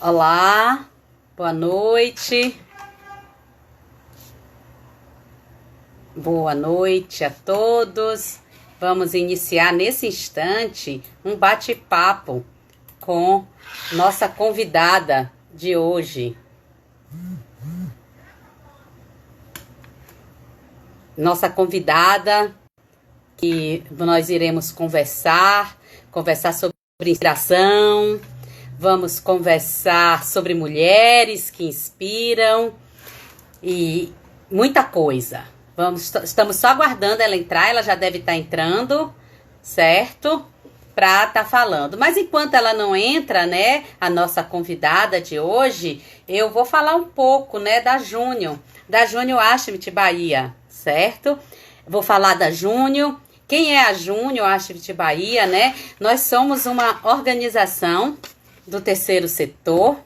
Olá, boa noite, boa noite a todos. Vamos iniciar nesse instante um bate-papo com nossa convidada de hoje. Nossa convidada que nós iremos conversar sobre inspiração, vamos conversar sobre mulheres que inspiram e muita coisa. Estamos só aguardando ela entrar, ela já deve estar entrando, certo? Para estar falando. Mas enquanto ela não entra, né, a nossa convidada de hoje, eu vou falar um pouco, né, da Júnior Ashmit Bahia, certo? Vou falar da Júnior. Quem é a Júnior Ashmit Bahia, né? Nós somos uma organização do terceiro setor.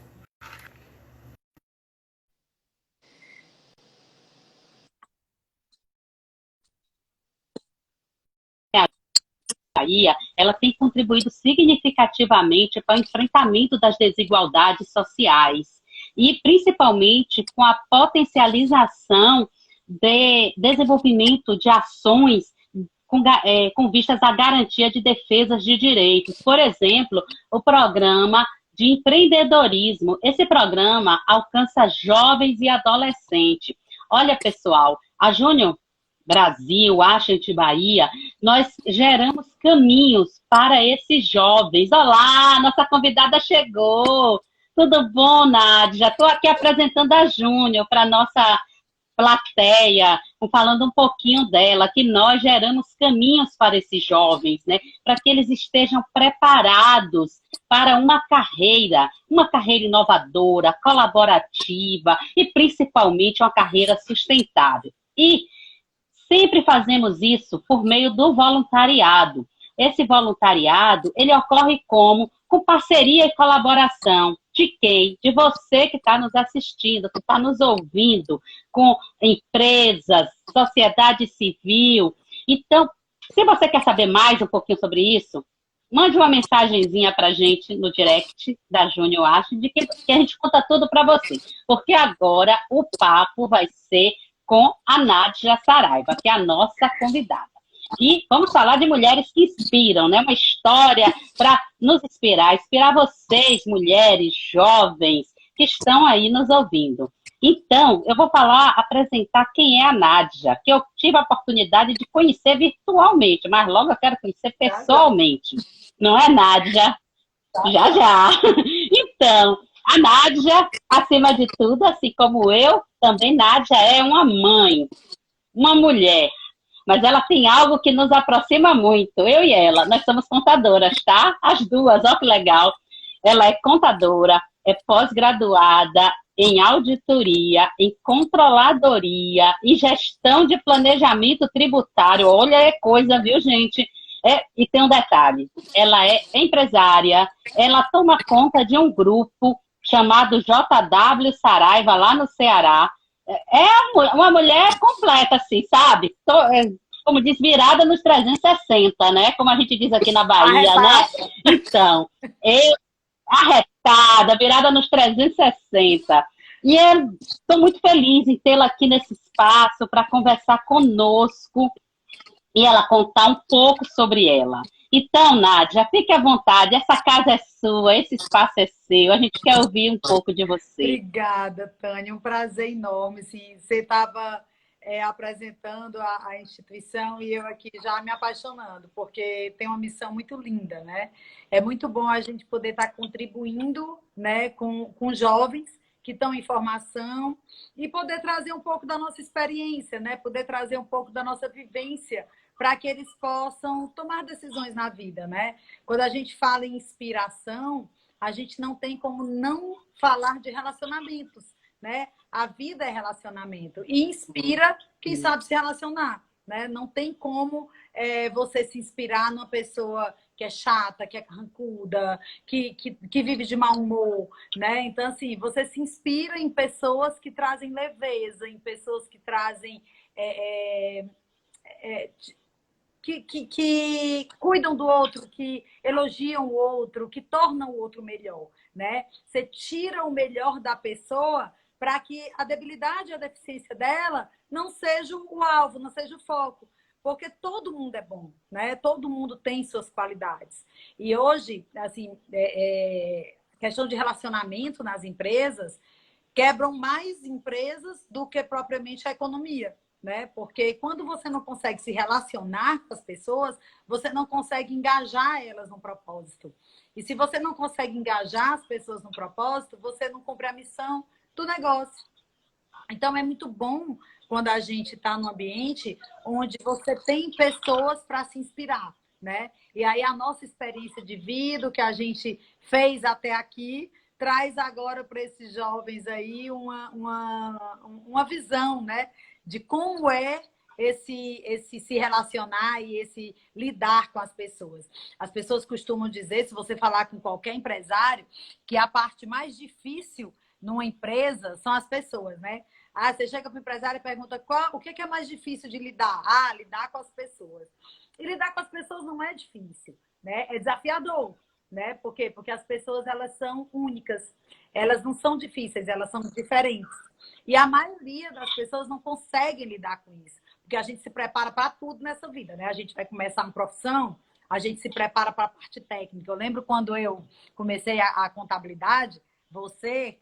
Bahia, ela tem contribuído significativamente para o enfrentamento das desigualdades sociais e principalmente com a potencialização de desenvolvimento de ações com vistas à garantia de defesas de direitos. Por exemplo, o programa de empreendedorismo. Esse programa alcança jovens e adolescentes. Olha, pessoal, a Júnior Brasil, Ashant Bahia, nós geramos caminhos para esses jovens. Olá, nossa convidada chegou. Tudo bom, Nádia? Estou aqui apresentando a Júnior para nossa plateia, falando um pouquinho dela, que nós geramos caminhos para esses jovens, né? Para que eles estejam preparados para uma carreira inovadora, colaborativa e principalmente uma carreira sustentável. E sempre fazemos isso por meio do voluntariado. Esse voluntariado, ele ocorre como? Com parceria e colaboração. De quem? De você que está nos assistindo, que está nos ouvindo, com empresas, sociedade civil. Então, se você quer saber mais um pouquinho sobre isso, mande uma mensagenzinha para a gente no direct da Júnior Acho, de que a gente conta tudo para você. Porque agora o papo vai ser com a Nádia Saraiva, que é a nossa convidada. E vamos falar de mulheres que inspiram, né? Uma história para nos inspirar vocês, mulheres, jovens, que estão aí nos ouvindo. Então, eu vou apresentar quem é a Nádia, que eu tive a oportunidade de conhecer virtualmente, mas logo eu quero conhecer pessoalmente. Não é, Nádia? Já, já. Então, a Nádia, acima de tudo, assim como eu, também Nádia é uma mãe, uma mulher. Mas ela tem algo que nos aproxima muito, eu e ela. Nós somos contadoras, tá? As duas, ó que legal. Ela é contadora, é pós-graduada em auditoria, em controladoria e gestão de planejamento tributário. Olha, é coisa, viu, gente? E tem um detalhe, ela é empresária, ela toma conta de um grupo chamado JW Saraiva, lá no Ceará. É uma mulher completa, assim, sabe? Como diz, virada nos 360, né? Como a gente diz aqui na Bahia, né? Então, arretada, virada nos 360. E eu estou muito feliz em tê-la aqui nesse espaço para conversar conosco e ela contar um pouco sobre ela. Então, Nádia, fique à vontade, essa casa é sua, esse espaço é seu, a gente quer ouvir um pouco de você. Obrigada, Tânia, um prazer enorme. Sim, você estava apresentando a instituição e eu aqui já me apaixonando, porque tem uma missão muito linda, né? É muito bom a gente poder estar contribuindo, né, com jovens que estão em formação e poder trazer um pouco da nossa experiência, né? Poder trazer um pouco da nossa vivência para que eles possam tomar decisões na vida, né? Quando a gente fala em inspiração, a gente não tem como não falar de relacionamentos, né? A vida é relacionamento e inspira quem sabe se relacionar, né? Não tem como você se inspirar numa pessoa que é chata, que é carrancuda, que vive de mau humor, né? Então, assim, você se inspira em pessoas que trazem leveza, em pessoas que trazem que cuidam do outro, que elogiam o outro, que tornam o outro melhor, né? Você tira o melhor da pessoa para que a debilidade e a deficiência dela não seja o alvo, não seja o foco. Porque todo mundo é bom, né? Todo mundo tem suas qualidades. E hoje, assim, questão de relacionamento nas empresas, quebram mais empresas do que propriamente a economia, né? Porque quando você não consegue se relacionar com as pessoas, você não consegue engajar elas no propósito. E se você não consegue engajar as pessoas no propósito, você não cumpre a missão do negócio. Então, é muito bom quando a gente está num ambiente onde você tem pessoas para se inspirar, né? E aí a nossa experiência de vida, o que a gente fez até aqui, traz agora para esses jovens aí uma visão, né? De como é esse se relacionar e esse lidar com as pessoas. As pessoas costumam dizer, se você falar com qualquer empresário, que a parte mais difícil numa empresa são as pessoas, né? Ah, você chega para o empresário e pergunta o que é mais difícil de lidar? Ah, lidar com as pessoas. E lidar com as pessoas não é difícil, né? É desafiador, né? Por quê? Porque as pessoas, elas são únicas. Elas não são difíceis, elas são diferentes. E a maioria das pessoas não conseguem lidar com isso. Porque a gente se prepara para tudo nessa vida, né? A gente vai começar uma profissão, a gente se prepara para a parte técnica. Eu lembro quando eu comecei a contabilidade, você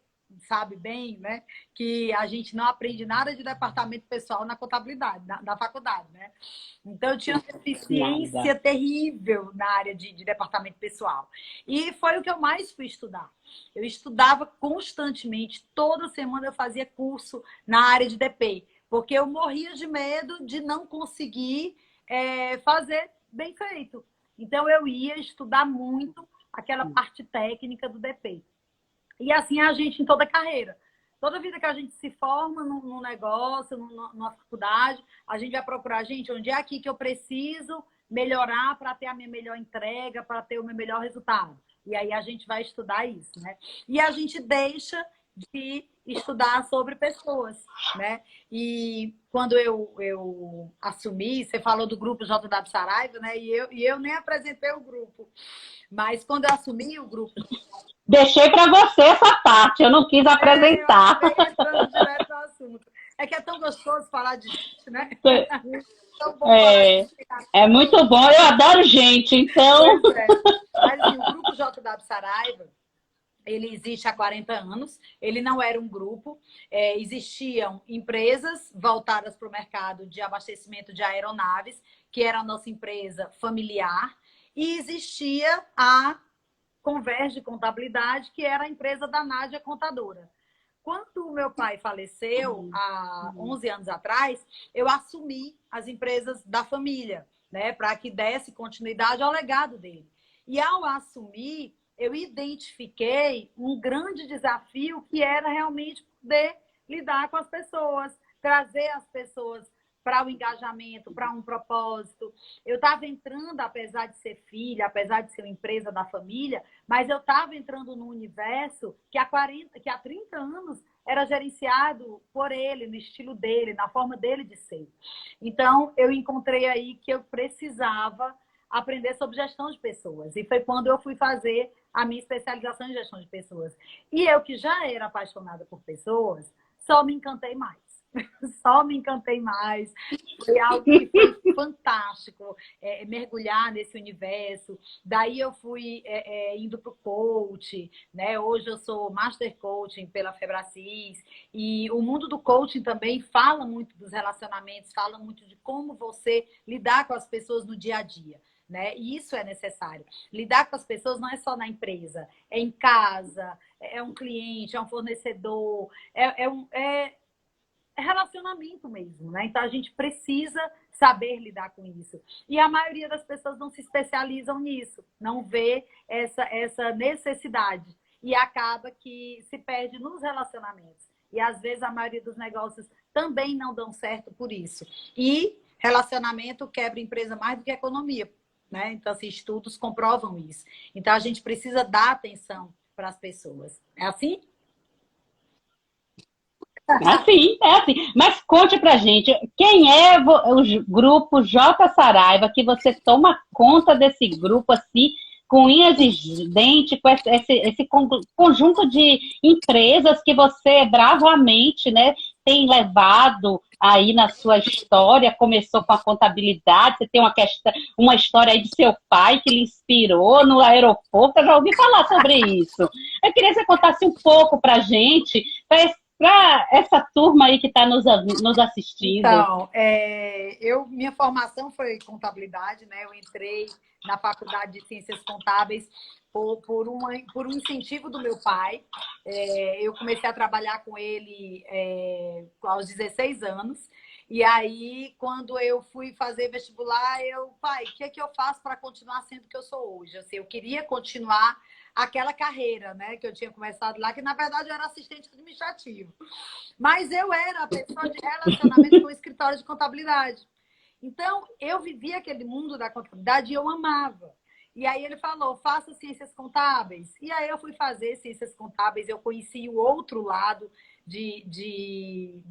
sabe bem, né, que a gente não aprende nada de departamento pessoal na contabilidade, na faculdade, né? Então, eu tinha uma deficiência terrível na área de departamento pessoal. E foi o que eu mais fui estudar. Eu estudava constantemente, toda semana eu fazia curso na área de DP, porque eu morria de medo de não conseguir fazer bem feito. Então, eu ia estudar muito aquela parte técnica do DP. E assim é a gente em toda a carreira. Toda vida que a gente se forma num negócio, numa faculdade, a gente vai procurar, gente, onde é aqui que eu preciso melhorar para ter a minha melhor entrega, para ter o meu melhor resultado. E aí a gente vai estudar isso, né? E a gente deixa de estudar sobre pessoas, né? E quando eu assumi, você falou do grupo JW Saraiva, né? E eu nem apresentei o grupo. Mas quando eu assumi o grupo... Deixei para você essa parte, eu não quis apresentar. Eu acabei entrando direto no assunto. É que é tão gostoso falar de gente, né? Tão bom é muito bom, eu adoro gente, então... Pois é. Mas assim, o grupo JW Saraiva, ele existe há 40 anos, ele não era um grupo, existiam empresas voltadas para o mercado de abastecimento de aeronaves, que era a nossa empresa familiar, e existia a Converge Contabilidade, que era a empresa da Nádia Contadora. Quando o meu pai faleceu, há 11 anos atrás, eu assumi as empresas da família, né, para que desse continuidade ao legado dele. E ao assumir, eu identifiquei um grande desafio que era realmente poder lidar com as pessoas, trazer as pessoas para o engajamento, para um propósito. Eu estava entrando, apesar de ser filha, apesar de ser uma empresa da família, mas eu estava entrando num universo que há 30 anos era gerenciado por ele, no estilo dele, na forma dele de ser. Então, eu encontrei aí que eu precisava aprender sobre gestão de pessoas. E foi quando eu fui fazer a minha especialização em gestão de pessoas. E eu, que já era apaixonada por pessoas, só me encantei mais. Só me encantei mais. Foi algo que foi fantástico, mergulhar nesse universo. Daí eu fui indo para o coach, né? Hoje eu sou Master Coaching pela Febracis. E o mundo do coaching também fala muito dos relacionamentos, fala muito de como você lidar com as pessoas no dia a dia. Né? E isso é necessário. Lidar com as pessoas não é só na empresa, é em casa, é um cliente, é um fornecedor, é relacionamento mesmo, né? Então a gente precisa saber lidar com isso. E a maioria das pessoas não se especializam nisso, não vê essa necessidade. E acaba que se perde nos relacionamentos. E às vezes a maioria dos negócios também não dão certo por isso. E relacionamento quebra empresa mais do que economia, né? Então, assim, estudos comprovam isso. Então a gente precisa dar atenção para as pessoas. É assim? Assim, é assim. Mas conte pra gente, quem é o grupo J Saraiva, que você toma conta desse grupo assim, com unhas e dentes, com esse conjunto de empresas que você bravamente, né, tem levado aí na sua história, começou com a contabilidade, você tem uma história aí de seu pai que lhe inspirou no aeroporto, eu já ouvi falar sobre isso. Eu queria que você contasse um pouco pra gente, para essa turma aí que está nos assistindo. Então, minha formação foi contabilidade, né? Eu entrei na faculdade de Ciências Contábeis por um incentivo do meu pai. Eu comecei a trabalhar com ele aos 16 anos. E aí, quando eu fui fazer vestibular, pai, o que é que eu faço para continuar sendo o que eu sou hoje? Assim, eu queria continuar aquela carreira, né, que eu tinha começado lá, que na verdade eu era assistente administrativo. Mas eu era a pessoa de relacionamento com o escritório de contabilidade. Então, eu vivia aquele mundo da contabilidade e eu amava. E aí ele falou, faça ciências contábeis. E aí eu fui fazer ciências contábeis, eu conheci o outro lado de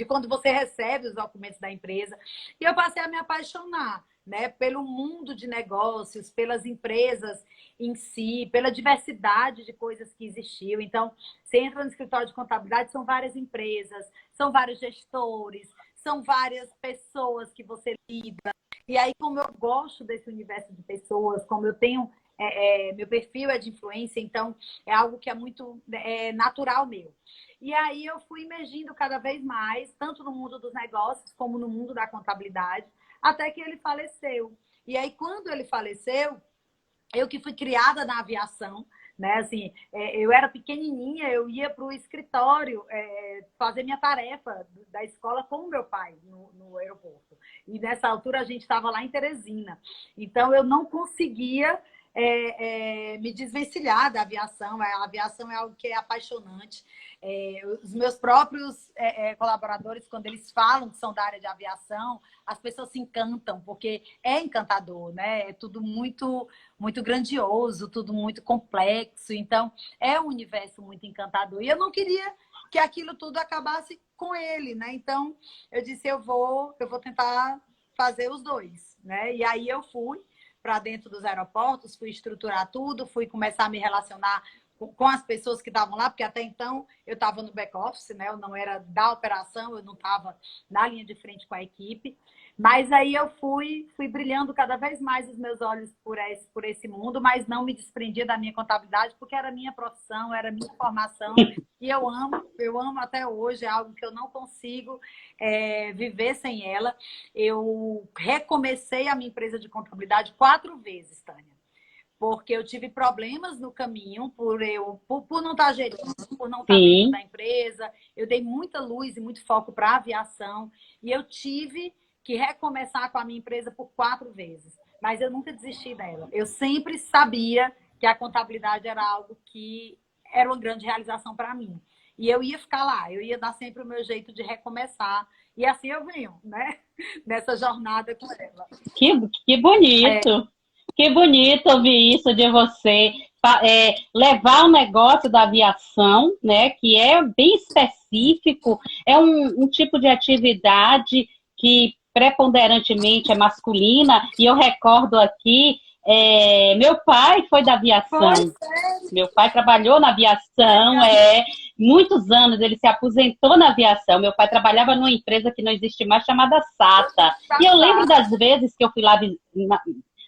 quando você recebe os documentos da empresa. E eu passei a me apaixonar, né, pelo mundo de negócios, pelas empresas em si, pela diversidade de coisas que existiam. Então, você entra no escritório de contabilidade, são várias empresas, são vários gestores, são várias pessoas que você lida. E aí, como eu gosto desse universo de pessoas, como eu tenho... meu perfil é de influência, então é algo que é muito natural meu. E aí eu fui emergindo cada vez mais, tanto no mundo dos negócios como no mundo da contabilidade, até que ele faleceu. E aí, quando ele faleceu, eu que fui criada na aviação, né? Assim, eu era pequenininha, eu ia para o escritório fazer minha tarefa da escola com o meu pai no aeroporto. E nessa altura a gente estava lá em Teresina. Então eu não conseguia me desvencilhar da aviação. A aviação é algo que é apaixonante. Os meus próprios colaboradores, quando eles falam que são da área de aviação, as pessoas se encantam, porque é encantador, né? É tudo muito, muito grandioso, tudo muito complexo. Então, é um universo muito encantador. E eu não queria que aquilo tudo acabasse com ele, né? Então, eu disse, eu vou tentar fazer os dois, né? E aí eu fui para dentro dos aeroportos, fui estruturar tudo, fui começar a me relacionar com as pessoas que estavam lá, porque até então eu estava no back-office, né? Eu não era da operação, eu não estava na linha de frente com a equipe. Mas aí eu fui brilhando cada vez mais os meus olhos por esse mundo, mas não me desprendia da minha contabilidade, porque era minha profissão, era minha formação. E eu amo até hoje, é algo que eu não consigo viver sem ela. Eu recomecei a minha empresa de contabilidade 4 vezes, Tânia. Porque eu tive problemas no caminho por não estar gerindo, por não estar dentro da empresa. Eu dei muita luz e muito foco para a aviação. E eu tive que recomeçar com a minha empresa por 4 vezes. Mas eu nunca desisti dela. Eu sempre sabia que a contabilidade era algo que era uma grande realização para mim. E eu ia ficar lá, eu ia dar sempre o meu jeito de recomeçar. E assim eu venho, né? Nessa jornada com ela. Que bonito! Que bonito ouvir isso de você. Levar o negócio da aviação, né, que é bem específico, é um tipo de atividade que preponderantemente é masculina, e eu recordo aqui, meu pai foi da aviação. Meu pai trabalhou na aviação, muitos anos, ele se aposentou na aviação. Meu pai trabalhava numa empresa que não existe mais, chamada SATA. E eu lembro das vezes que eu fui lá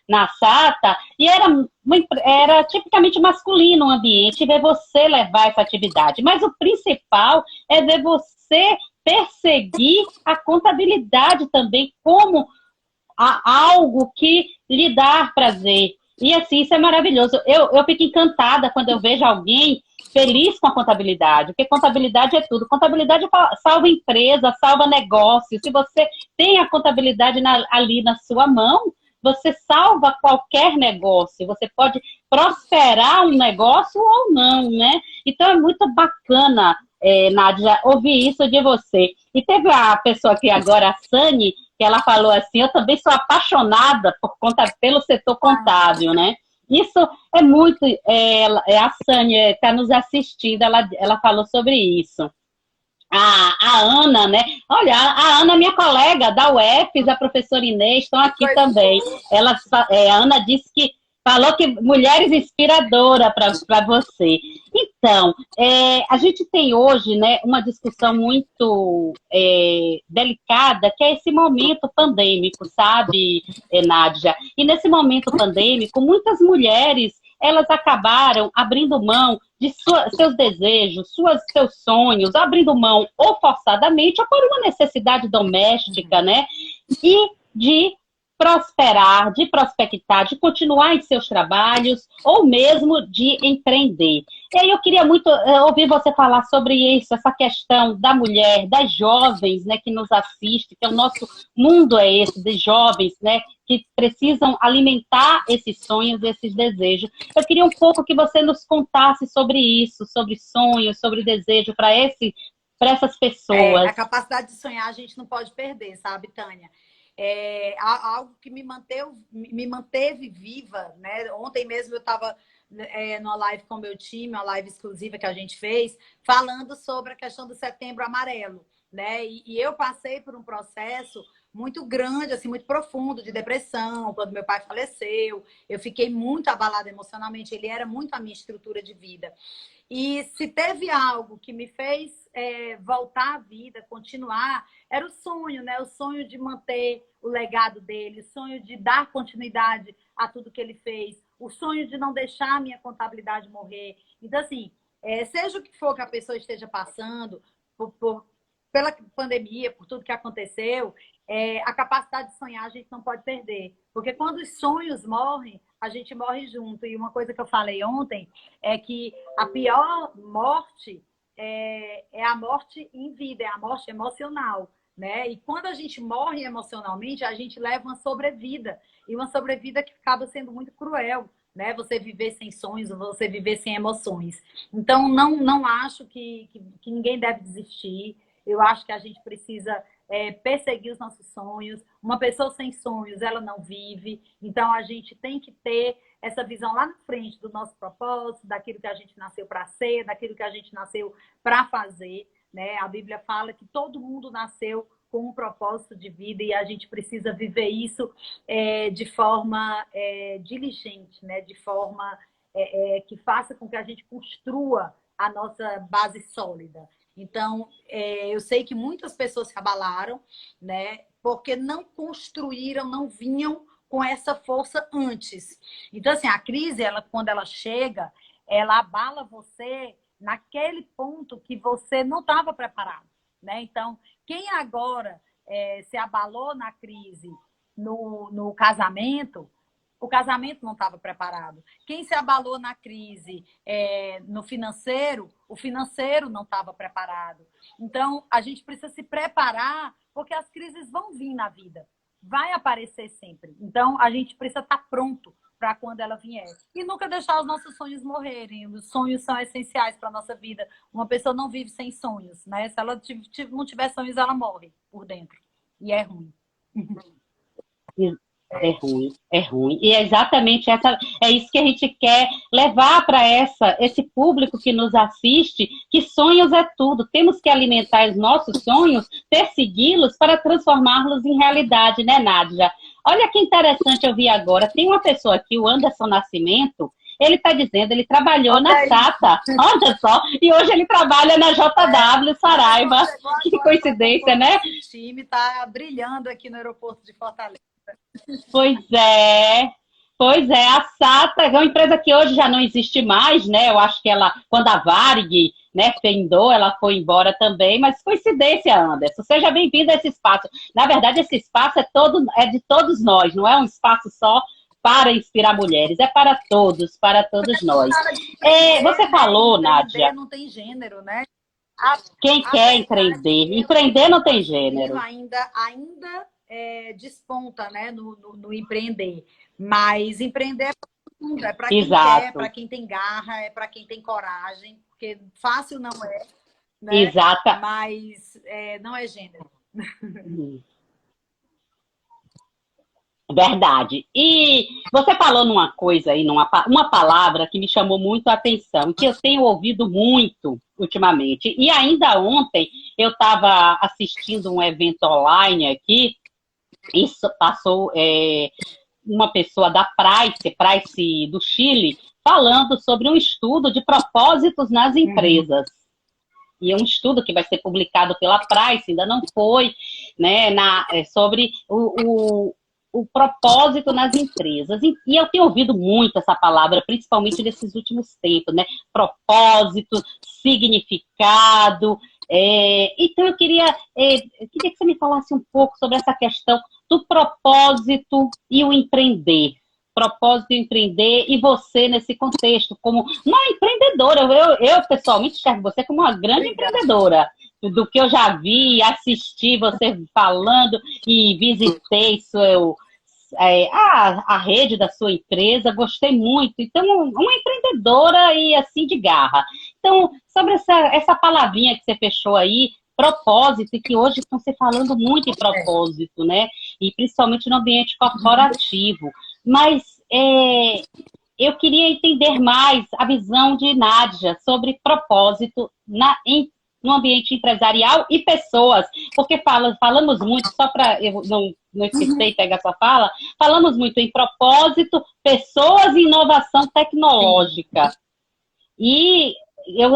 na SATA, e era tipicamente masculino o ambiente, ver você levar essa atividade. Mas o principal é ver você perseguir a contabilidade também como algo que lhe dá prazer. E assim, isso é maravilhoso. Eu fico encantada quando eu vejo alguém feliz com a contabilidade, porque contabilidade é tudo. Contabilidade salva empresa, salva negócio. Se você tem a contabilidade ali na sua mão, você salva qualquer negócio, você pode prosperar um negócio ou não, né? Então é muito bacana, Nádia, ouvir isso de você. E teve a pessoa aqui agora, a Sani, que ela falou assim, eu também sou apaixonada pelo setor contábil, né? Isso é muito... a Sani está nos assistindo, ela falou sobre isso. A Ana, né? Olha, a Ana, minha colega da UFES, a professora Inês, estão aqui também. Ela, a Ana disse que falou que mulheres inspiradora para você. Então, a gente tem hoje, né, uma discussão muito delicada, que é esse momento pandêmico, sabe, Nádia? E nesse momento pandêmico, muitas mulheres elas acabaram abrindo mão de seus desejos, seus sonhos, abrindo mão ou forçadamente ou por uma necessidade doméstica, né? E de prosperar, de prospectar, de continuar em seus trabalhos ou mesmo de empreender. E aí eu queria muito ouvir você falar sobre isso, essa questão da mulher, das jovens, né, que nos assiste, que é o nosso mundo é esse, de jovens, né, que precisam alimentar esses sonhos, esses desejos. Eu queria um pouco que você nos contasse sobre isso, sobre sonhos, sobre desejo para essas pessoas. A capacidade de sonhar a gente não pode perder, sabe, Tânia? Algo que me manteve viva, né? Ontem mesmo eu estava numa live com o meu time, uma live exclusiva que a gente fez, falando sobre a questão do Setembro Amarelo, né? E eu passei por um processo muito grande, assim, muito profundo de depressão, quando meu pai faleceu. Eu fiquei muito abalada emocionalmente, ele era muito a minha estrutura de vida. E se teve algo que me fez voltar à vida, continuar, era o sonho, né? O sonho de manter o legado dele, o sonho de dar continuidade a tudo que ele fez, o sonho de não deixar a minha contabilidade morrer. Então, assim, seja o que for que a pessoa esteja passando, pela pandemia, por tudo que aconteceu, a capacidade de sonhar a gente não pode perder. Porque quando os sonhos morrem, a gente morre junto. E uma coisa que eu falei ontem é que a pior morte é a morte em vida, é a morte emocional. Né? E quando a gente morre emocionalmente, a gente leva uma sobrevida. E uma sobrevida que acaba sendo muito cruel. Né? Você viver sem sonhos, você viver sem emoções. Então, não acho que ninguém deve desistir. Eu acho que a gente precisa perseguir os nossos sonhos. Uma pessoa sem sonhos, ela não vive. Então, a gente tem que ter essa visão lá na frente do nosso propósito, daquilo que a gente nasceu para ser, daquilo que a gente nasceu para fazer. Né? A Bíblia fala que todo mundo nasceu com um propósito de vida e a gente precisa viver isso de forma diligente, né? De forma que faça com que a gente construa a nossa base sólida. Então, eu sei que muitas pessoas se abalaram, né? Porque não construíram, não vinham com essa força antes. Então, assim, a crise, quando ela chega, ela abala você naquele ponto que você não estava preparado, né? Então, quem agora se abalou na crise no casamento, o casamento não estava preparado. Quem se abalou na crise no financeiro, o financeiro não estava preparado. Então, a gente precisa se preparar, porque as crises vão vir na vida. Vai aparecer sempre. Então, a gente precisa estar pronto para quando ela vier. E nunca deixar os nossos sonhos morrerem. Os sonhos são essenciais para a nossa vida. Uma pessoa não vive sem sonhos, né? Se ela não tiver sonhos, ela morre por dentro. E é ruim. É ruim, é ruim. E é exatamente isso que a gente quer levar para esse público que nos assiste, que sonhos é tudo. Temos que alimentar os nossos sonhos, persegui-los para transformá-los em realidade, né, Nádia? Olha que interessante eu vi agora. Tem uma pessoa aqui, o Anderson Nascimento, ele está dizendo, ele trabalhou na SATA, olha só, e hoje ele trabalha na JW Saraiva. Que coincidência, né? O time está brilhando aqui no aeroporto de Fortaleza. Pois é, a SATA é uma empresa que hoje já não existe mais, né? Eu acho que quando a Varig, né, findou, ela foi embora também, mas coincidência, Anderson. Seja bem-vindo a esse espaço. Na verdade, esse espaço é de todos nós, não é um espaço só para inspirar mulheres, é para todos nós. Você falou, Nádia. Não tem gênero, né? Quem quer empreender? Empreender não tem gênero. Ainda desponta, né, no empreender. Mas empreender é para todo mundo, é para quem quer, para quem tem garra, é para quem tem coragem, porque fácil não é, né? Exata. Mas não é gênero. Verdade. E você falou numa coisa aí, uma palavra que me chamou muito a atenção, que eu tenho ouvido muito ultimamente. E ainda ontem eu estava assistindo um evento online aqui, e passou uma pessoa da Price do Chile, falando sobre um estudo de propósitos nas empresas. E é um estudo que vai ser publicado pela Price, ainda não foi, né, sobre o propósito nas empresas. E eu tenho ouvido muito essa palavra, principalmente nesses últimos tempos, né? Propósito, significado. Então, eu queria que você me falasse um pouco sobre essa questão do propósito e o empreender. Propósito e empreender, e você nesse contexto, como uma empreendedora. Eu pessoalmente enxergo você como uma grande empreendedora. Do que eu já vi, assisti você falando e visitei a rede da sua empresa, gostei muito. Então, uma empreendedora e assim de garra. Então, sobre essa palavrinha que você fechou aí, propósito, e que hoje estão se falando muito em propósito, né? E principalmente no ambiente corporativo. Mas eu queria entender mais a visão de Nádia sobre propósito no ambiente empresarial e pessoas, porque falamos muito, só para eu não esquecer e pegar sua fala, falamos muito em propósito, pessoas e inovação tecnológica. E eu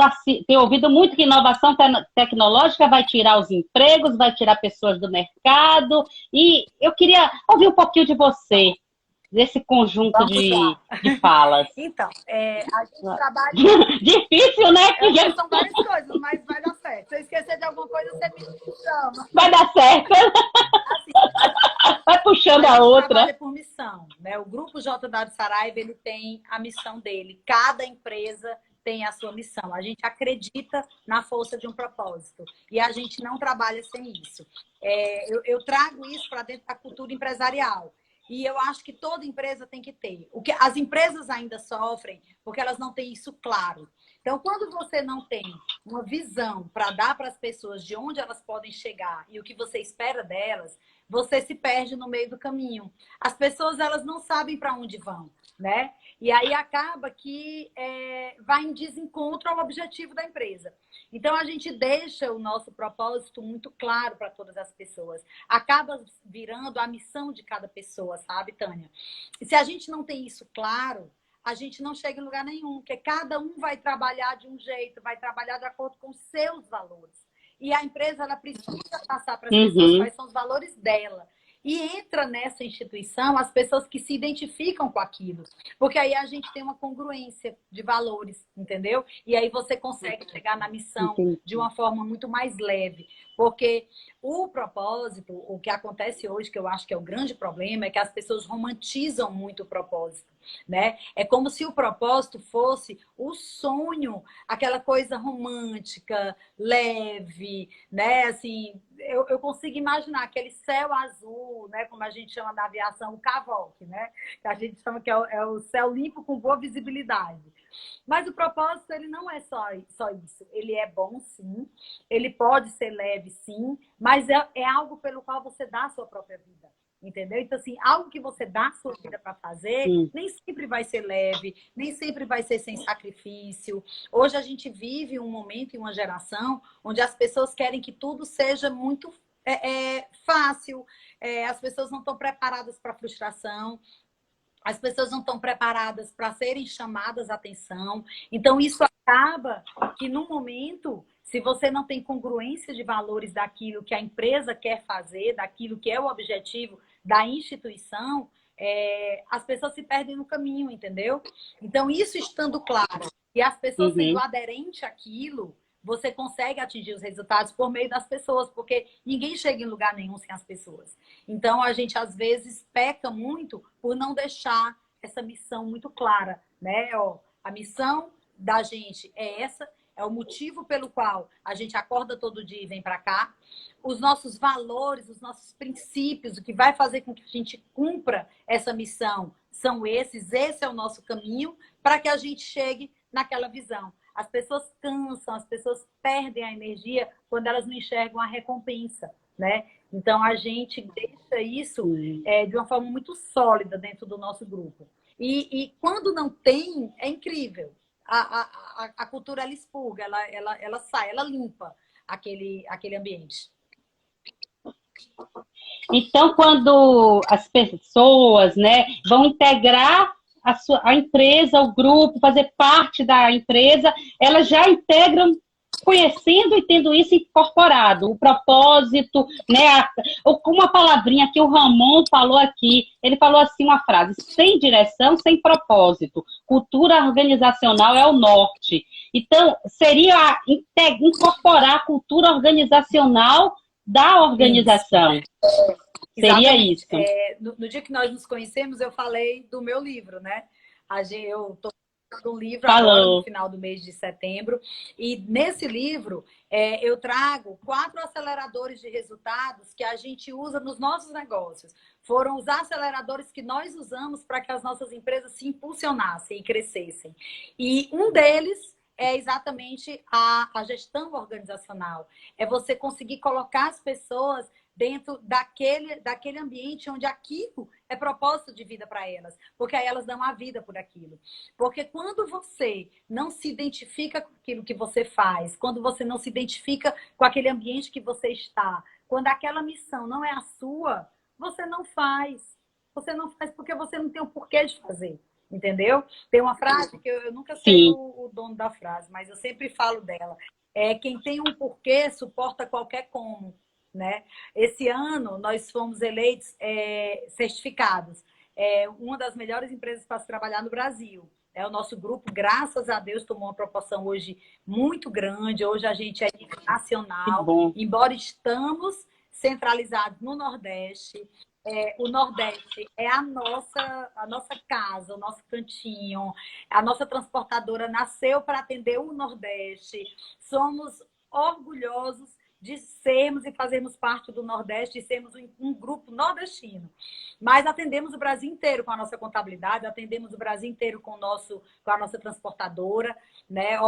tenho ouvido muito que inovação tecnológica vai tirar os empregos, vai tirar pessoas do mercado, e eu queria ouvir um pouquinho de você, desse conjunto de falas. Então, a gente trabalha... Difícil, né? São várias coisas, mas vai dar certo. Se eu esquecer de alguma coisa, você me chama. Vai dar certo. Assim, vai puxando a outra. Trabalha por missão, né? O Grupo JW Saraiva, ele tem a missão dele. Cada empresa tem a sua missão. A gente acredita na força de um propósito. E a gente não trabalha sem isso. Eu trago isso para dentro da cultura empresarial. E eu acho que toda empresa tem que ter. O que as empresas ainda sofrem porque elas não têm isso claro. Então, quando você não tem uma visão para dar para as pessoas de onde elas podem chegar e o que você espera delas, você se perde no meio do caminho. As pessoas, elas não sabem para onde vão, né? E aí acaba que vai em desencontro ao objetivo da empresa. Então, a gente deixa o nosso propósito muito claro para todas as pessoas. Acaba virando a missão de cada pessoa, sabe, Tânia? E se a gente não tem isso claro, a gente não chega em lugar nenhum, porque cada um vai trabalhar de um jeito, vai trabalhar de acordo com os seus valores. E a empresa, ela precisa passar para as pessoas quais são os valores dela. E entra nessa instituição as pessoas que se identificam com aquilo. Porque aí a gente tem uma congruência de valores, entendeu? E aí você consegue chegar na missão de uma forma muito mais leve. Porque o propósito, o que acontece hoje, que eu acho que é o grande problema, é que as pessoas romantizam muito o propósito, né? É como se o propósito fosse o sonho, aquela coisa romântica, leve, né? Assim, eu consigo imaginar aquele céu azul, né? Como a gente chama na aviação, o CAVOC, né? Que a gente chama que é o céu limpo com boa visibilidade. Mas o propósito, ele não é só isso. Ele é bom, sim. Ele pode ser leve, sim. Mas é algo pelo qual você dá a sua própria vida. Entendeu? Então, assim, algo que você dá a sua vida para fazer, nem sempre vai ser leve, nem sempre vai ser sem sacrifício. Hoje a gente vive um momento e uma geração onde as pessoas querem que tudo seja muito fácil. As pessoas não estão preparadas para a frustração. As pessoas não estão preparadas para serem chamadas a atenção. Então, isso acaba que, no momento, se você não tem congruência de valores daquilo que a empresa quer fazer, daquilo que é o objetivo da instituição, as pessoas se perdem no caminho, entendeu? Então, isso estando claro e as pessoas sendo aderentes àquilo, você consegue atingir os resultados por meio das pessoas, porque ninguém chega em lugar nenhum sem as pessoas. Então, a gente, às vezes, peca muito por não deixar essa missão muito clara, né? A missão da gente é essa, é o motivo pelo qual a gente acorda todo dia e vem para cá. Os nossos valores, os nossos princípios, o que vai fazer com que a gente cumpra essa missão são esses. Esse é o nosso caminho para que a gente chegue naquela visão. As pessoas cansam, as pessoas perdem a energia quando elas não enxergam a recompensa, né? Então, a gente deixa isso de uma forma muito sólida dentro do nosso grupo. E quando não tem, é incrível. A cultura, ela expurga, ela sai, ela limpa aquele ambiente. Então, quando as pessoas, né, vão integrar a empresa, o grupo, fazer parte da empresa, elas já integram conhecendo e tendo isso incorporado, o propósito, né, uma palavrinha que o Ramon falou aqui, ele falou assim uma frase: sem direção, sem propósito, cultura organizacional é o norte. Então, seria incorporar a cultura organizacional da organização. Seria isso. No dia que nós nos conhecemos, eu falei do meu livro, né? Eu estou um livro agora no final do mês de setembro, e nesse livro eu trago 4 aceleradores de resultados que a gente usa nos nossos negócios. Foram os aceleradores que nós usamos para que as nossas empresas se impulsionassem e crescessem. E um deles é exatamente a gestão organizacional. É você conseguir colocar as pessoas dentro daquele ambiente onde aquilo é propósito de vida para elas, porque aí elas dão a vida por aquilo. Porque quando você não se identifica com aquilo que você faz, quando você não se identifica com aquele ambiente que você está, quando aquela missão não é a sua, você não faz. Você não faz porque você não tem o porquê de fazer. Entendeu? Tem uma frase que eu nunca sei o dono da frase, mas eu sempre falo dela. Quem tem um porquê suporta qualquer como. Né? Esse ano nós fomos eleitos certificados. Uma das melhores empresas para se trabalhar no Brasil. O nosso grupo, graças a Deus, tomou uma proporção hoje muito grande. Hoje a gente é nacional, embora estamos centralizados no Nordeste. O Nordeste é a nossa casa, o nosso cantinho. A nossa transportadora nasceu para atender o Nordeste. Somos orgulhosos de sermos e fazermos parte do Nordeste, de sermos um grupo nordestino. Mas atendemos o Brasil inteiro com a nossa contabilidade, atendemos o Brasil inteiro com a nossa transportadora, né?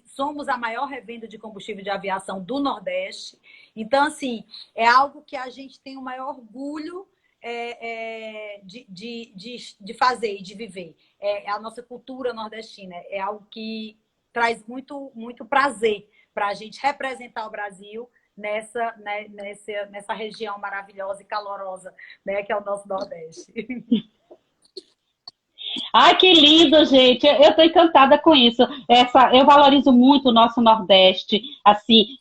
Somos a maior revenda de combustível de aviação do Nordeste. Então, assim, é algo que a gente tem o maior orgulho de fazer e de viver. A nossa cultura nordestina. É algo que traz muito, muito prazer para a gente representar o Brasil nessa região maravilhosa e calorosa, né, que é o nosso Nordeste. Ai, que lindo, gente. Eu estou encantada com isso. Eu valorizo muito o nosso Nordeste. Assim,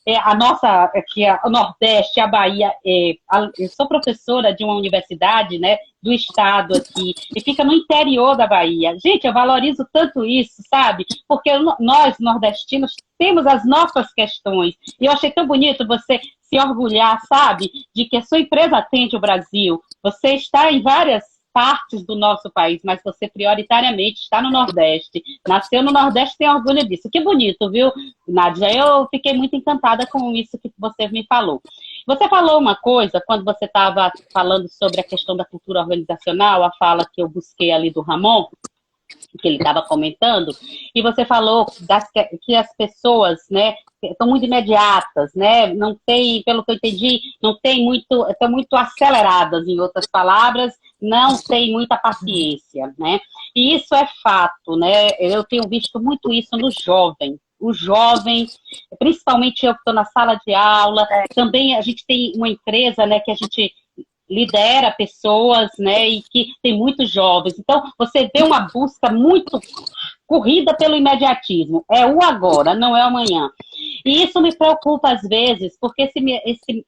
o Nordeste, a Bahia. Eu sou professora de uma universidade, né, do estado aqui, e fica no interior da Bahia. Gente, eu valorizo tanto isso, sabe? Porque nós, nordestinos, temos as nossas questões. E eu achei tão bonito você se orgulhar, sabe, de que a sua empresa atende o Brasil. Você está em várias partes do nosso país, mas você prioritariamente está no Nordeste. Nasceu no Nordeste, tem orgulho disso. Que bonito, viu, Nádia? Eu fiquei muito encantada com isso que você me falou. Você falou uma coisa, quando você estava falando sobre a questão da cultura organizacional, a fala que eu busquei ali do Ramon, que ele estava comentando, e você falou que as pessoas, né, estão muito imediatas, né, não tem, pelo que eu entendi, estão muito aceleradas, em outras palavras, não tem muita paciência, né, e isso é fato, né, eu tenho visto muito isso no jovem. O jovem, principalmente eu que estou na sala de aula, também a gente tem uma empresa, né, que a gente lidera pessoas, né, e que tem muitos jovens. Então, você vê uma busca muito corrida pelo imediatismo. É o agora, não é o amanhã. E isso me preocupa às vezes, porque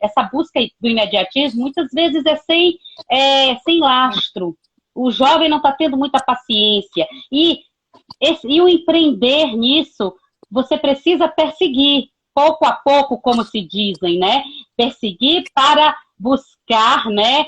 essa busca do imediatismo, muitas vezes sem lastro. O jovem não está tendo muita paciência. E o empreender nisso, você precisa perseguir, pouco a pouco, como se dizem, né? Perseguir para buscar, né,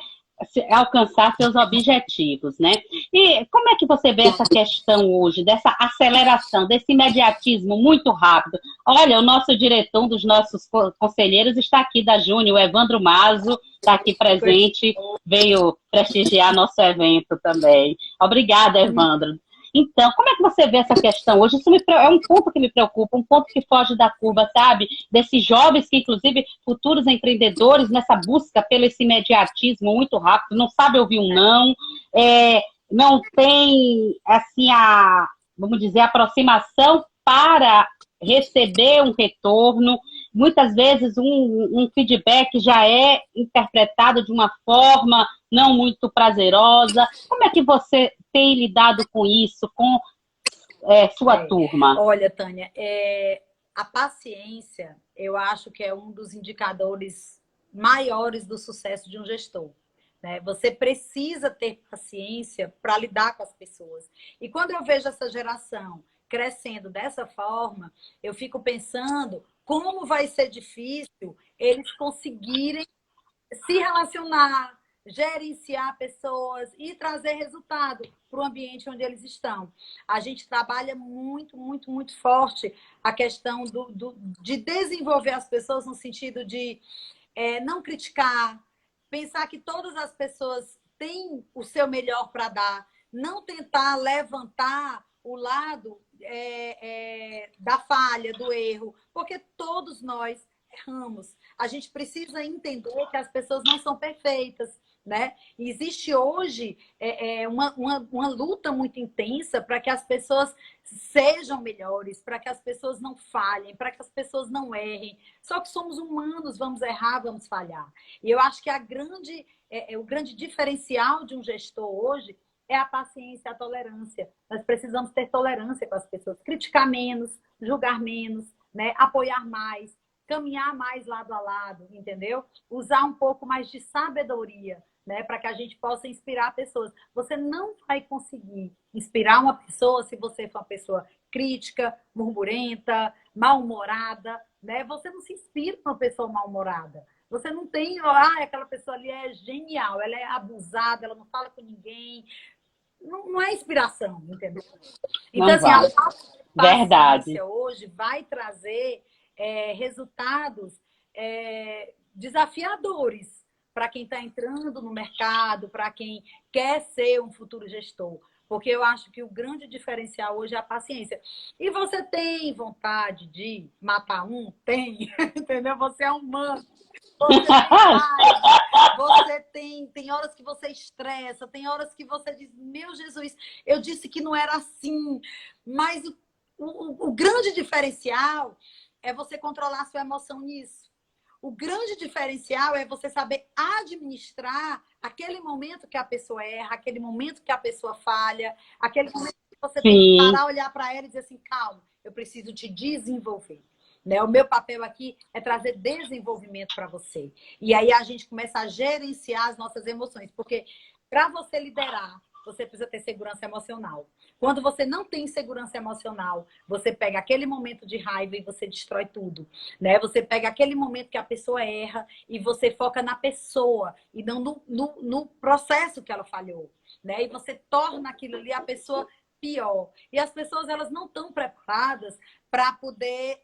alcançar seus objetivos, né? E como é que você vê essa questão hoje, dessa aceleração, desse imediatismo muito rápido? Olha, o nosso diretor, um dos nossos conselheiros está aqui da Júnior, o Evandro Mazo, está aqui presente, veio prestigiar nosso evento também. Obrigada, Evandro. Então, como é que você vê essa questão hoje? Isso é um ponto que me preocupa, um ponto que foge da curva, sabe? Desses jovens que, inclusive, futuros empreendedores, nessa busca pelo esse imediatismo muito rápido, não sabe ouvir um não, não tem, assim, vamos dizer, aproximação para receber um retorno. Muitas vezes um feedback já é interpretado de uma forma não muito prazerosa. Como é que você tem lidado com isso, com sua turma? Olha, Tânia, a paciência, eu acho que é um dos indicadores maiores do sucesso de um gestor. Né? Você precisa ter paciência para lidar com as pessoas. E quando eu vejo essa geração crescendo dessa forma, eu fico pensando como vai ser difícil eles conseguirem se relacionar, gerenciar pessoas e trazer resultado para o ambiente onde eles estão. A gente trabalha muito, muito, muito forte a questão de desenvolver as pessoas no sentido de não criticar, pensar que todas as pessoas têm o seu melhor para dar, não tentar levantar o lado da falha, do erro, porque todos nós erramos. A gente precisa entender que as pessoas não são perfeitas, né? E existe hoje uma luta muito intensa para que as pessoas sejam melhores, para que as pessoas não falhem, para que as pessoas não errem. Só que somos humanos, vamos errar, vamos falhar. E eu acho que o grande diferencial de um gestor hoje é a paciência, a tolerância. Nós precisamos ter tolerância com as pessoas, criticar menos, julgar menos, né? Apoiar mais, caminhar mais lado a lado, entendeu? Usar um pouco mais de sabedoria, né? Para que a gente possa inspirar pessoas. Você não vai conseguir inspirar uma pessoa se você for uma pessoa crítica, murmurenta, mal-humorada, né? Você não se inspira numa pessoa mal-humorada. Você não tem, aquela pessoa ali é genial, ela é abusada, ela não fala com ninguém. Não é inspiração, entendeu? Então, não assim, vai. a Verdade. hoje vai trazer resultados desafiadores para quem está entrando no mercado, para quem quer ser um futuro gestor. Porque eu acho que o grande diferencial hoje é a paciência. E você tem vontade de matar um? Tem, entendeu? Você é humano. Você tem raiva, você tem horas que você estressa, tem horas que você diz, meu Jesus, eu disse que não era assim. Mas o grande diferencial é você controlar a sua emoção nisso. O grande diferencial é você saber administrar aquele momento que a pessoa erra, aquele momento que a pessoa falha, aquele momento que você tem que parar, olhar para ela e dizer assim, calma, eu preciso te desenvolver. Né? O meu papel aqui é trazer desenvolvimento para você. E aí a gente começa a gerenciar as nossas emoções. Porque para você liderar, você precisa ter segurança emocional. Quando você não tem segurança emocional, você pega aquele momento de raiva e você destrói tudo. Né? Você pega aquele momento que a pessoa erra e você foca na pessoa e não no processo que ela falhou. Né? E você torna aquilo ali a pessoa pior. E as pessoas elas não estão preparadas para poder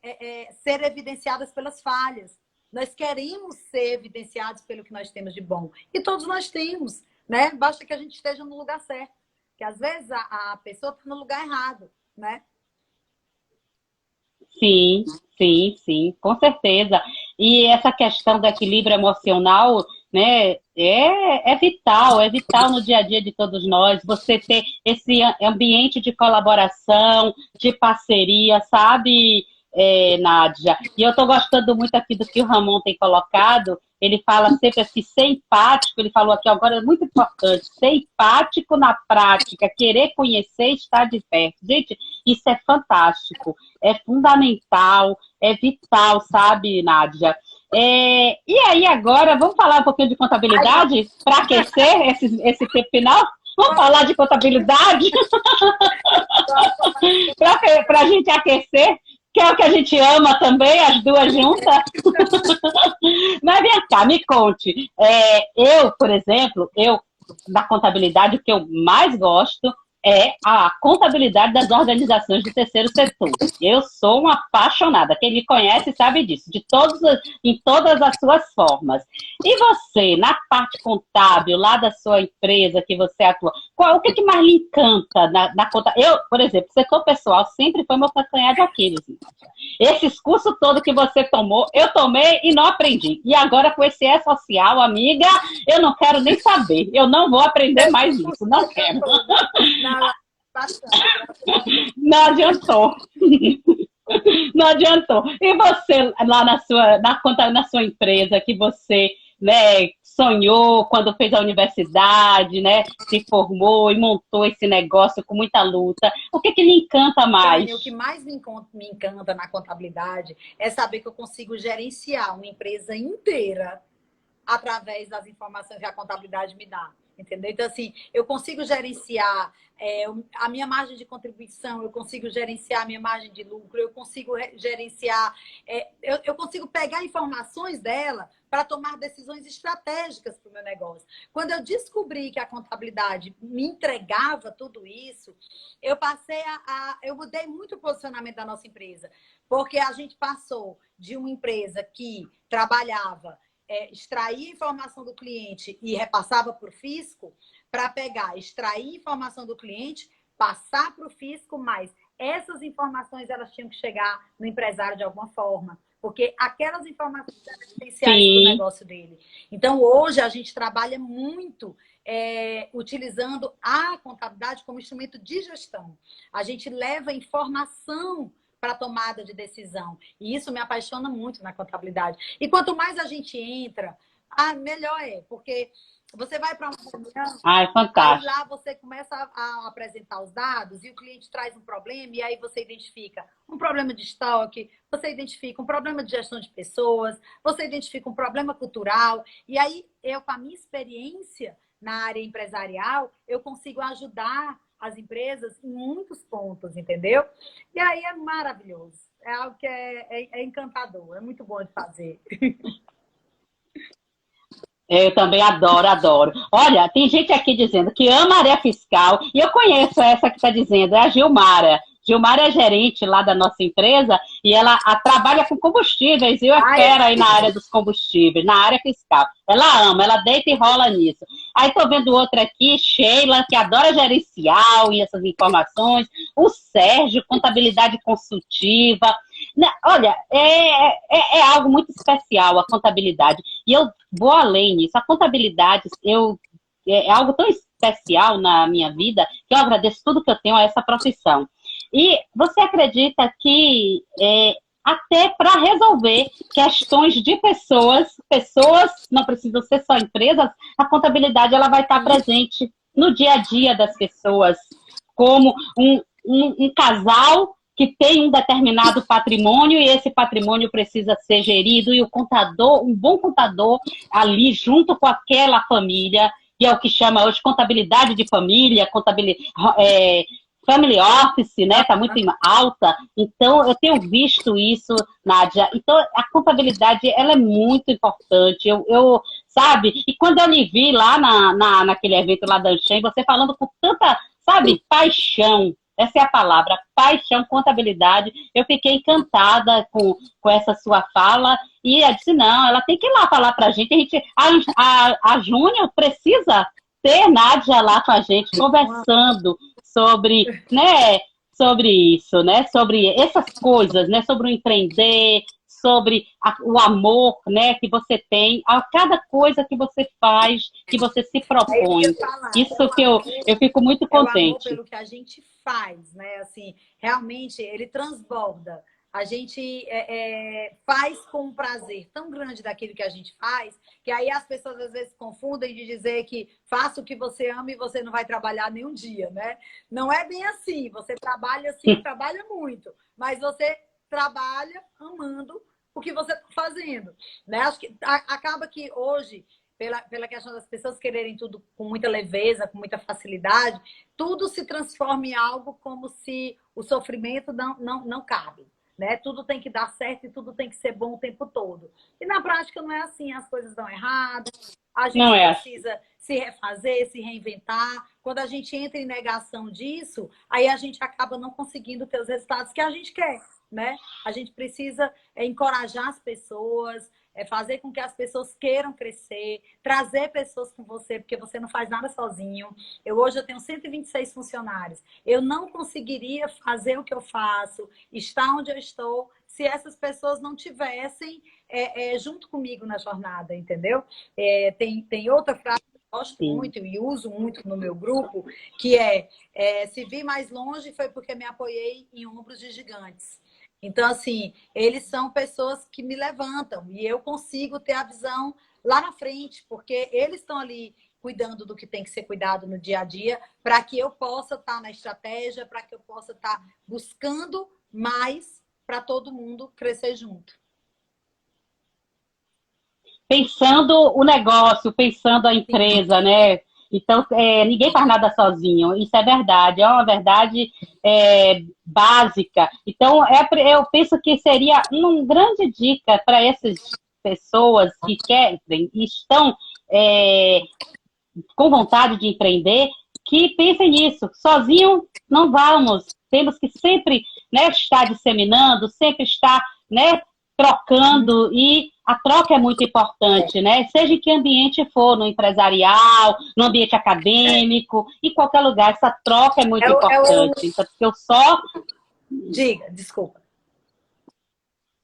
ser evidenciadas pelas falhas. Nós queremos ser evidenciados pelo que nós temos de bom. E todos nós temos, né? Basta que a gente esteja no lugar certo. Porque às vezes a pessoa está no lugar errado, né? Sim, sim, com certeza. E essa questão do equilíbrio emocional, né, é vital no dia a dia de todos nós. Você ter esse ambiente de colaboração, de parceria, sabe, Nádia? E eu estou gostando muito aqui do que o Ramon tem colocado. Ele fala sempre assim, ser empático, ele falou aqui agora, é muito importante, ser empático na prática, querer conhecer e estar de perto. Gente, isso é fantástico, é fundamental, é vital, sabe, Nádia? E aí agora, vamos falar um pouquinho de contabilidade para aquecer esse tempo final? Vamos falar de contabilidade? Para a gente aquecer, que é o que a gente ama também, as duas juntas. Mas vem cá, me conte. Eu, por exemplo, na contabilidade, o que eu mais gosto é a contabilidade das organizações de terceiro setor. Eu sou uma apaixonada. Quem me conhece sabe disso, em todas as suas formas. E você, na parte contábil, lá da sua empresa que você atua, o que mais lhe encanta na conta? Eu, por exemplo, setor pessoal sempre foi meu calcanhar de Aquiles. Esses cursos todo que você tomou, eu tomei e não aprendi. E agora com esse E-Social, amiga, eu não quero nem saber. Eu não vou aprender mais isso, não quero. Não, bastante. Não adiantou. Não adiantou. E você, lá na sua empresa, que você, né, sonhou quando fez a universidade, né, se formou e montou esse negócio com muita luta, o que lhe encanta mais? Tânia, o que mais me encanta na contabilidade é saber que eu consigo gerenciar uma empresa inteira através das informações que a contabilidade me dá. Entendeu? Então, assim, eu consigo gerenciar a minha margem de contribuição, eu consigo gerenciar a minha margem de lucro, eu consigo gerenciar, eu consigo pegar informações dela para tomar decisões estratégicas para o meu negócio. Quando eu descobri que a contabilidade me entregava tudo isso, eu passei eu mudei muito o posicionamento da nossa empresa, porque a gente passou de uma empresa que trabalhava extrair informação do cliente e repassava para o fisco, para pegar, extrair informação do cliente, passar para o fisco, mas essas informações elas tinham que chegar no empresário de alguma forma, porque aquelas informações eram essenciais para o negócio dele. Então, hoje, a gente trabalha muito utilizando a contabilidade como instrumento de gestão. A gente leva informação para a tomada de decisão. E isso me apaixona muito na contabilidade. E quanto mais a gente entra, melhor é, porque você vai para uma reunião, fantástico. Aí lá você começa a apresentar os dados e o cliente traz um problema e aí você identifica um problema de estoque, você identifica um problema de gestão de pessoas, você identifica um problema cultural e aí eu, com a minha experiência na área empresarial, eu consigo ajudar as empresas em muitos pontos, entendeu? E aí é maravilhoso. É algo que é encantador, é muito bom de fazer. Eu também adoro, adoro. Olha, tem gente aqui dizendo que ama a área fiscal, e eu conheço essa que está dizendo, é a Gilmara. Gilmara é gerente lá da nossa empresa e ela trabalha com combustíveis, e eu quero aí na área dos combustíveis, na área fiscal. Ela ama, ela deita e rola nisso. Aí tô vendo outra aqui, Sheila, que adora gerencial e essas informações. O Sérgio, contabilidade consultiva. Olha, é algo muito especial a contabilidade. E eu vou além nisso. A contabilidade é algo tão especial na minha vida que eu agradeço tudo que eu tenho a essa profissão. E você acredita que até para resolver questões de pessoas não precisam ser só empresas, a contabilidade ela vai estar presente no dia a dia das pessoas, como um casal que tem um determinado patrimônio e esse patrimônio precisa ser gerido e o contador, um bom contador ali junto com aquela família, que é o que chama hoje contabilidade de família, family office, né? Tá muito alta. Então, eu tenho visto isso, Nádia. Então, a contabilidade, ela é muito importante. Sabe? E quando eu lhe vi lá naquele evento lá da Anshem, você falando com tanta, sabe, paixão. Essa é a palavra, paixão, contabilidade. Eu fiquei encantada com essa sua fala. E eu disse, não, ela tem que ir lá falar pra gente. A Júnior precisa ter Nádia lá com a gente, conversando sobre isso, né? Sobre essas coisas, né? Sobre o empreender, sobre o amor, né? Que você tem a cada coisa que você faz, que você se propõe. Isso que eu fico muito contente. É o amor pelo que a gente faz, né? Assim, realmente ele transborda. A gente faz com um prazer tão grande daquilo que a gente faz, que aí as pessoas às vezes confundem de dizer que faça o que você ama e você não vai trabalhar nenhum dia, né? Não é bem assim. Você trabalha sim, trabalha muito, mas você trabalha amando o que você está fazendo, né? Acho que acaba que hoje, pela questão das pessoas quererem tudo com muita leveza, com muita facilidade, tudo se transforma em algo como se o sofrimento não cabe. Né? Tudo tem que dar certo e tudo tem que ser bom o tempo todo. E na prática não é assim, as coisas dão errado, a gente precisa se refazer, se reinventar. quando a gente entra em negação disso, aí a gente acaba não conseguindo ter os resultados que a gente quer, né? A gente precisa encorajar as pessoas, fazer com que as pessoas queiram crescer, trazer pessoas com você, porque você não faz nada sozinho. Hoje eu tenho 126 funcionários. Eu não conseguiria fazer o que eu faço, estar onde eu estou, se essas pessoas não tivessem junto comigo na jornada, entendeu? Tem outra frase que eu gosto muito e uso muito no meu grupo, que se vi mais longe foi porque me apoiei em ombros de gigantes. Então, assim, eles são pessoas que me levantam e eu consigo ter a visão lá na frente, porque eles estão ali cuidando do que tem que ser cuidado no dia a dia, para que eu possa estar na estratégia, para que eu possa estar buscando mais para todo mundo crescer junto. Pensando o negócio, pensando a empresa, né? Então, ninguém faz nada sozinho, isso é verdade, é uma verdade básica. Então, eu penso que seria uma grande dica para essas pessoas que querem e estão com vontade de empreender, que pensem nisso. Sozinho não vamos, temos que sempre, né, estar disseminando, sempre estar, né, trocando, e a troca é muito importante, né? Seja em que ambiente for, no empresarial, no ambiente acadêmico, em qualquer lugar, essa troca é muito importante. Então, porque eu só... Diga, desculpa.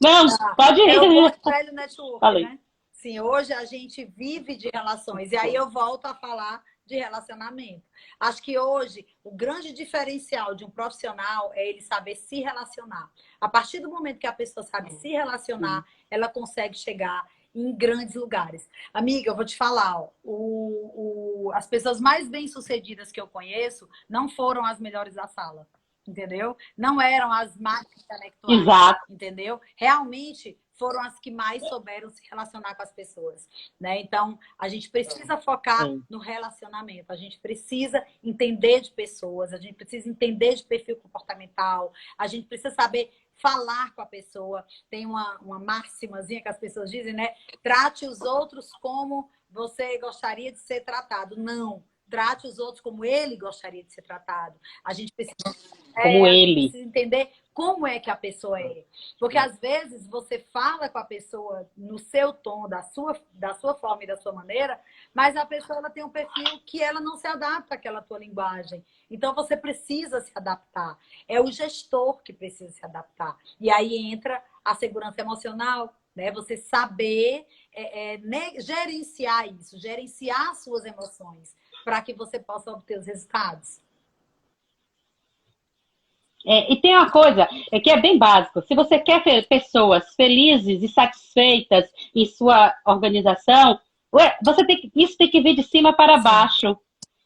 Não, pode ir. É o bom velho network, Falei. né? Sim, hoje a gente vive de relações, e aí eu volto a falar de relacionamento. Acho que hoje o grande diferencial de um profissional é ele saber se relacionar. A partir do momento que a pessoa sabe se relacionar, ela consegue chegar em grandes lugares. Amiga, eu vou te falar, ó, as pessoas mais bem-sucedidas que eu conheço não foram as melhores da sala, entendeu? Não eram as mais intelectuais, exato, entendeu? Realmente foram as que mais souberam se relacionar com as pessoas, né? Então, a gente precisa focar no relacionamento, a gente precisa entender de pessoas, a gente precisa entender de perfil comportamental, a gente precisa saber falar com a pessoa. Tem uma máximazinha que as pessoas dizem, né? Trate os outros como você gostaria de ser tratado. Não. Trate os outros como ele gostaria de ser tratado. A gente precisa, como ele. precisa entender como é que a pessoa é. Porque, às vezes, você fala com a pessoa no seu tom, da sua forma e da sua maneira, mas a pessoa ela tem um perfil que ela não se adapta àquela tua linguagem. Então, você precisa se adaptar. É o gestor que precisa se adaptar. E aí entra a segurança emocional, né? Você saber gerenciar isso, gerenciar suas emoções, para que você possa obter os resultados. E tem uma coisa que é bem básico. Se você quer pessoas felizes e satisfeitas em sua organização, isso tem que vir de cima para baixo.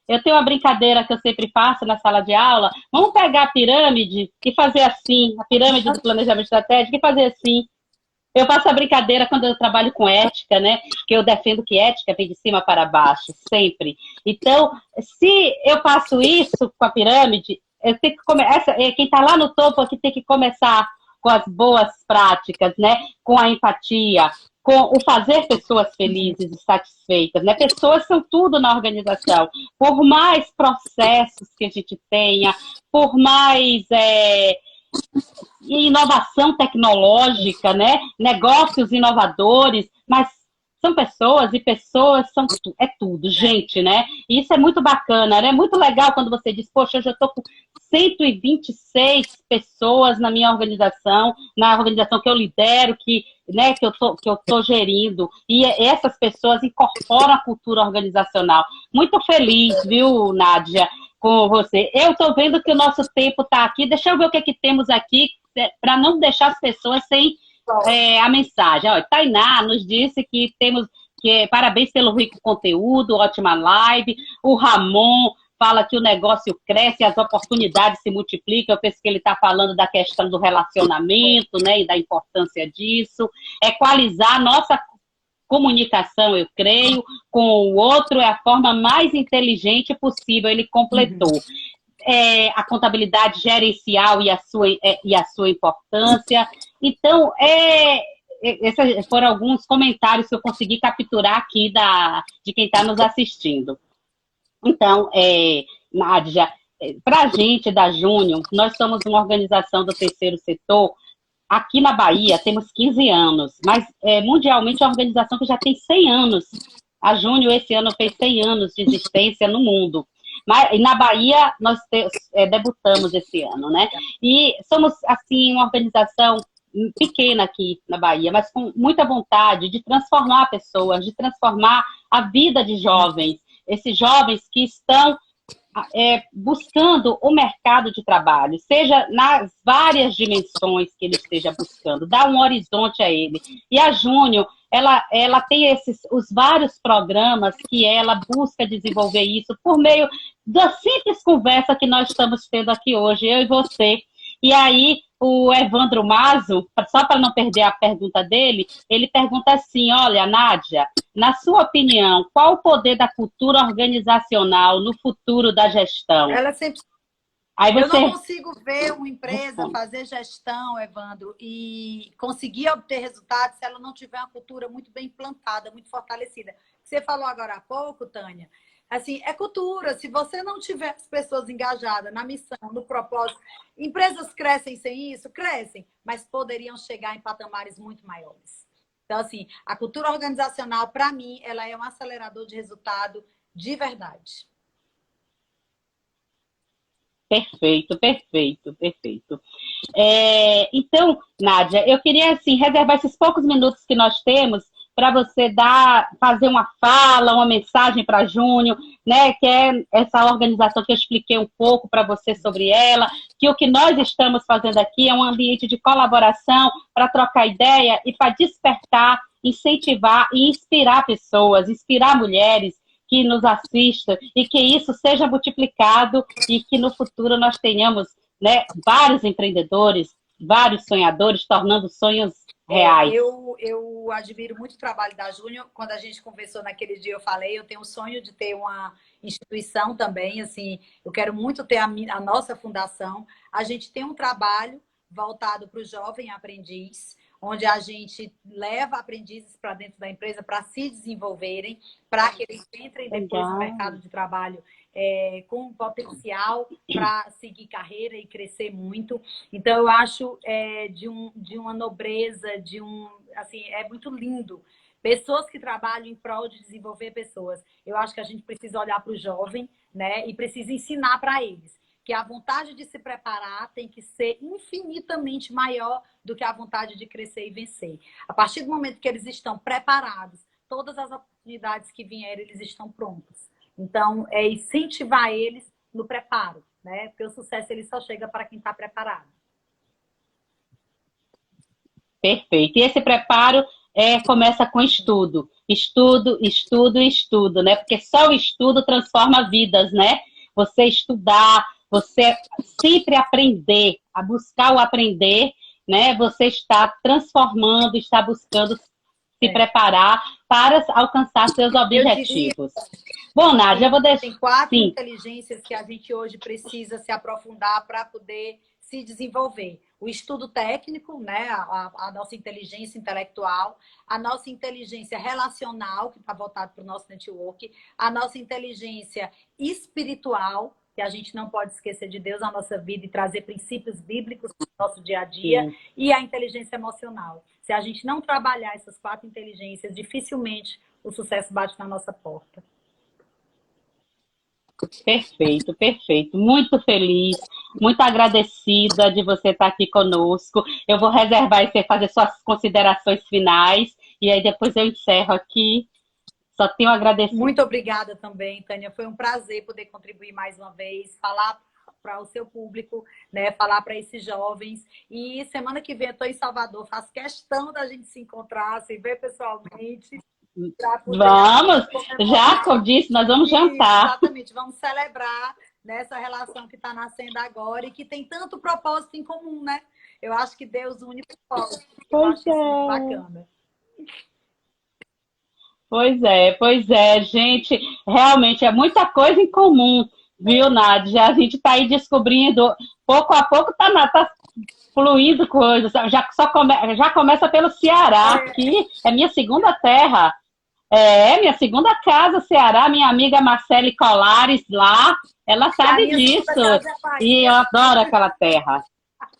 Eu tenho uma brincadeira que eu sempre faço na sala de aula. Vamos pegar a pirâmide e fazer assim, a pirâmide do planejamento estratégico, e fazer assim. Eu faço a brincadeira quando eu trabalho com ética, né? Que eu defendo que ética vem de cima para baixo, sempre. Então, se eu faço isso com a pirâmide, eu tenho que quem está lá no topo aqui tem que começar com as boas práticas, né? Com a empatia, com o fazer pessoas felizes e satisfeitas, né? Pessoas são tudo na organização. Por mais processos que a gente tenha, por mais inovação tecnológica, né? Negócios inovadores, mas são pessoas, e pessoas é tudo, gente, né? E isso é muito bacana, né? É muito legal quando você diz, poxa, eu já estou com 126 pessoas na minha organização, na organização que eu lidero, que eu tô gerindo, e essas pessoas incorporam a cultura organizacional. Muito feliz, viu, Nádia, com você. Eu estou vendo que o nosso tempo está aqui. Deixa eu ver o que temos aqui, para não deixar as pessoas sem a mensagem. Ó, Tainá nos disse que parabéns pelo rico conteúdo, ótima live. O Ramon fala que o negócio cresce, as oportunidades se multiplicam. Eu penso que ele está falando da questão do relacionamento, né, e da importância disso. Equalizar nossa comunicação, eu creio, com o outro é a forma mais inteligente possível, ele completou. A contabilidade gerencial e a sua importância. Então, esses foram alguns comentários que eu consegui capturar aqui de quem está nos assistindo. Então, Nádia, para a gente da Júnior, nós somos uma organização do terceiro setor. Aqui na Bahia temos 15 anos, mas mundialmente é uma organização que já tem 100 anos. A Júnior esse ano fez 100 anos de existência no mundo. Mas na Bahia nós debutamos esse ano, né? E somos, assim, uma organização pequena aqui na Bahia, mas com muita vontade de transformar pessoas, de transformar a vida de jovens. Esses jovens que estão buscando o mercado de trabalho, seja nas várias dimensões que ele esteja buscando, dar um horizonte a ele. E a Júnior, ela tem os vários programas que ela busca desenvolver isso por meio da simples conversa que nós estamos tendo aqui hoje, eu e você. E aí, o Evandro Mazo, só para não perder a pergunta dele, ele pergunta assim, olha, Nádia, na sua opinião, qual o poder da cultura organizacional no futuro da gestão? Ela sempre... Aí você... Eu não consigo ver uma empresa fazer gestão, Evandro, e conseguir obter resultados se ela não tiver uma cultura muito bem implantada, muito fortalecida. Você falou agora há pouco, Tânia, assim, é cultura. Se você não tiver as pessoas engajadas na missão, no propósito, empresas crescem sem isso? Crescem, mas poderiam chegar em patamares muito maiores. Então, assim, a cultura organizacional, para mim, ela é um acelerador de resultado de verdade. Perfeito, perfeito, perfeito. Então, Nádia, eu queria, assim, reservar esses poucos minutos que nós temos para você fazer uma fala, uma mensagem para a Júnior, né, que é essa organização que eu expliquei um pouco para você sobre ela, que o que nós estamos fazendo aqui é um ambiente de colaboração para trocar ideia e para despertar, incentivar e inspirar pessoas, inspirar mulheres que nos assistam e que isso seja multiplicado e que no futuro nós tenhamos, né, vários empreendedores, vários sonhadores, tornando sonhos reais. Eu admiro muito o trabalho da Júnior. Quando a gente conversou naquele dia, eu falei, eu tenho o sonho de ter uma instituição também, assim, eu quero muito ter a nossa fundação. A gente tem um trabalho voltado para o jovem aprendiz, onde a gente leva aprendizes para dentro da empresa para se desenvolverem, para que eles entrem depois no mercado de trabalho com potencial para seguir carreira e crescer muito. Então, eu acho de uma nobreza, assim, é muito lindo. Pessoas que trabalham em prol de desenvolver pessoas. Eu acho que a gente precisa olhar para o jovem, né, e precisa ensinar para eles que a vontade de se preparar tem que ser infinitamente maior do que a vontade de crescer e vencer. A partir do momento que eles estão preparados, todas as oportunidades que vierem, eles estão prontos. Então, é incentivar eles no preparo, né? Porque o sucesso ele só chega para quem está preparado. Perfeito. E esse preparo começa com estudo. Estudo, estudo, estudo, né? Porque só o estudo transforma vidas, né? Você estudar, você sempre aprender, a buscar o aprender, né? Você está transformando, está buscando se preparar para alcançar seus objetivos. Bom, Nádia, eu vou deixar... Tem 4 inteligências que a gente hoje precisa se aprofundar para poder se desenvolver. O estudo técnico, né? A nossa inteligência intelectual, a nossa inteligência relacional, que está voltada para o nosso network, a nossa inteligência espiritual, que a gente não pode esquecer de Deus na nossa vida e trazer princípios bíblicos para o nosso dia a dia, e a inteligência emocional. Se a gente não trabalhar essas 4 inteligências, dificilmente o sucesso bate na nossa porta. Perfeito, perfeito. Muito feliz, muito agradecida de você estar aqui conosco. Eu vou reservar e você fazer suas considerações finais, e aí depois eu encerro aqui. Só tenho a agradecer. Muito obrigada também, Tânia. Foi um prazer poder contribuir mais uma vez, falar para o seu público, né? Falar para esses jovens. E semana que vem eu estou em Salvador. Faço questão da gente se encontrar, se ver pessoalmente. Vamos! Já, como disse, nós vamos jantar. Exatamente, vamos celebrar nessa relação que está nascendo agora e que tem tanto propósito em comum, né? Eu acho que Deus une propósito. Eu acho isso muito bacana. Pois é, gente, realmente é muita coisa em comum, viu, Nádia? A gente está aí descobrindo, pouco a pouco tá fluindo coisas, já começa pelo Ceará, que é minha segunda terra, minha segunda casa, Ceará, minha amiga Marcele Colares lá, Ela sabe disso. E eu Bahia. adoro aquela terra.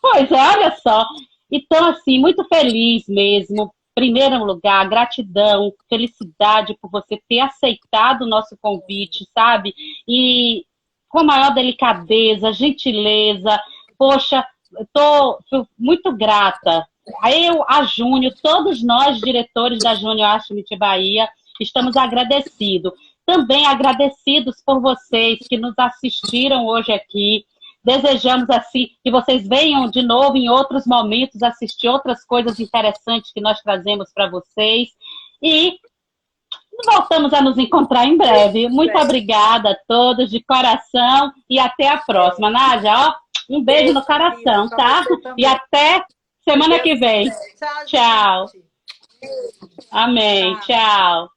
Pois é, olha só. Então, assim, muito feliz mesmo. Primeiro lugar, gratidão, felicidade por você ter aceitado o nosso convite, sabe? E com a maior delicadeza, gentileza. Poxa, estou muito grata. Eu, a Júnior, todos nós, diretores da Júnior Arte Bahia, estamos agradecidos. Também agradecidos por vocês que nos assistiram hoje aqui. Desejamos, assim, que vocês venham de novo em outros momentos assistir outras coisas interessantes que nós trazemos para vocês. E voltamos a nos encontrar em breve. Muito obrigada a todos, de coração, e até a próxima. Nádia, ó, um beijo no coração, tá? E até semana que vem. Tchau. Amém. Tchau.